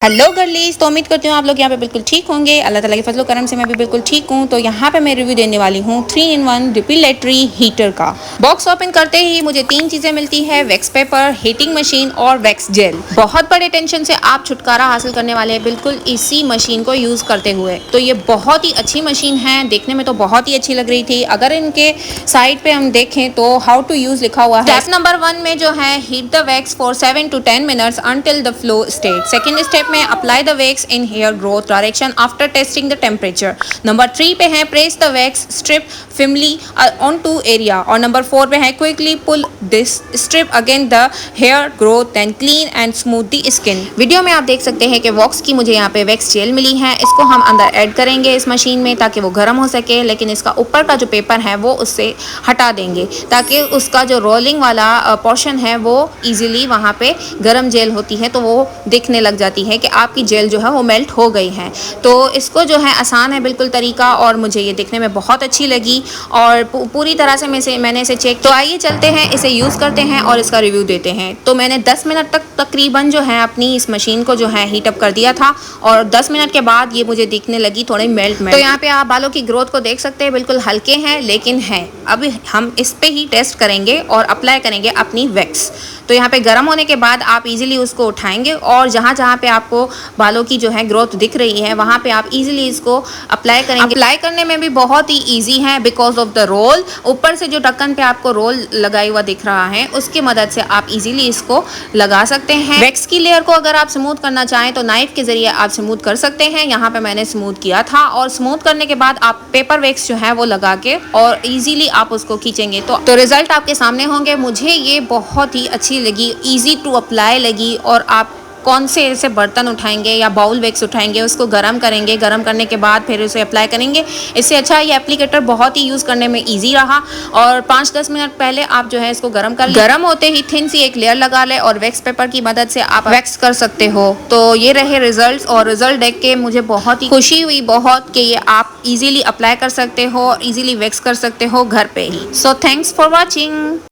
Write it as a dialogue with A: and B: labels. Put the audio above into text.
A: Hello गर्लीज, तो उम्मीद करती हूँ आप लोग यहाँ पे बिल्कुल ठीक होंगे। अल्लाह ताला के फजलो करम से मैं भी बिल्कुल ठीक हूँ। तो यहाँ पे मैं रिव्यू देने वाली हूँ 3-in-1 डिपिलेटरी हीटर का। बॉक्स ओपन करते ही मुझे 3 चीज़ें मिलती है, वैक्स पेपर, हीटिंग मशीन और वैक्स जेल। बहुत बड़े टेंशन से आप छुटकारा हासिल करने वाले हैं बिल्कुल इसी मशीन को यूज़ करते हुए। तो ये बहुत ही अच्छी मशीन है, देखने में तो बहुत ही अच्छी लग रही थी। अगर इनके साइड पे हम देखें तो हाउ टू यूज़ लिखा हुआ है। स्टेप नंबर 1 में जो है heat the wax for 7 to 10 minutes until the flow state। Second step में apply the wax in hair growth direction after testing the temperature. Number 3 पे है press the wax strip firmly on to area. और number 4 पे है quickly pull this strip again the hair growth then clean and smooth the skin. Video में आप देख सकते हैं कि वॉक्स की मुझे यहाँ पे वैक्स जेल मिली है। इसको हम अंदर ऐड करेंगे इस मशीन में ताकि वो गर्म हो सके, लेकिन इसका ऊपर का जो पेपर है वो उससे हटा देंगे ताकि उसका जो रोलिंग वाला पोर्शन है वो इजीली वहाँ पे गर्म जेल होती है तो वो दिखने लग जाती है कि आपकी जेल जो है वो मेल्ट हो गई है। तो इसको जो है आसान है बिल्कुल तरीका, और मुझे ये दिखने में बहुत अच्छी लगी और पूरी तरह से मैंने इसे चेक। तो आइए चलते हैं, इसे यूज़ करते हैं और इसका रिव्यू देते हैं। तो मैंने 10 मिनट तक तकरीबन जो है अपनी इस मशीन को जो है हीट अप कर दिया था और 10 मिनट के बाद ये मुझे दिखने लगी थोड़ी मेल्ट। तो यहाँ पे आप बालों की ग्रोथ को देख सकते हैं, बिल्कुल हल्के हैं लेकिन हैं। अब हम इस पे ही टेस्ट करेंगे और अप्लाई करेंगे अपनी वैक्स। तो यहाँ पे गर्म होने के बाद आप इजीली उसको उठाएंगे और जहाँ जहाँ पे आपको बालों की जो है ग्रोथ दिख रही है वहाँ पे आप इजीली इसको अप्लाई करेंगे। अप्लाई करने में भी बहुत ही इजी है बिकॉज ऑफ द रोल। ऊपर से जो ढक्कन पे आपको रोल लगाई हुआ दिख रहा है उसकी मदद से आप इजीली इसको लगा सकते हैं। वैक्स की लेयर को अगर आप स्मूथ करना चाहें तो नाइफ के जरिए आप स्मूथ कर सकते हैं। यहाँ पे मैंने स्मूथ किया था और स्मूथ करने के बाद आप पेपर वैक्स जो है वो लगा के और इजीली आप उसको खींचेंगे तो रिजल्ट आपके सामने होंगे। मुझे ये बहुत ही अच्छी लगी, इजी टू अप्लाई लगी। और आप कौन से ऐसे बर्तन उठाएंगे या बाउल वैक्स उठाएंगे, उसको गर्म करेंगे, गर्म करने के बाद फिर उसे अप्लाई करेंगे। इससे अच्छा ये एप्लीकेटर बहुत ही यूज़ करने में इजी रहा। और 5-10 मिनट पहले आप जो है इसको गर्म कर लें, गर्म होते ही थिन सी एक लेयर लगा ले और वैक्स पेपर की मदद से आप वैक्स कर सकते हो। तो ये रहे रिजल्ट्स, और रिजल्ट देख के मुझे बहुत ही खुशी हुई बहुत कि ये आप इजीली अप्लाई कर सकते हो और इजीली वैक्स कर सकते हो घर पे ही। So thanks for watching.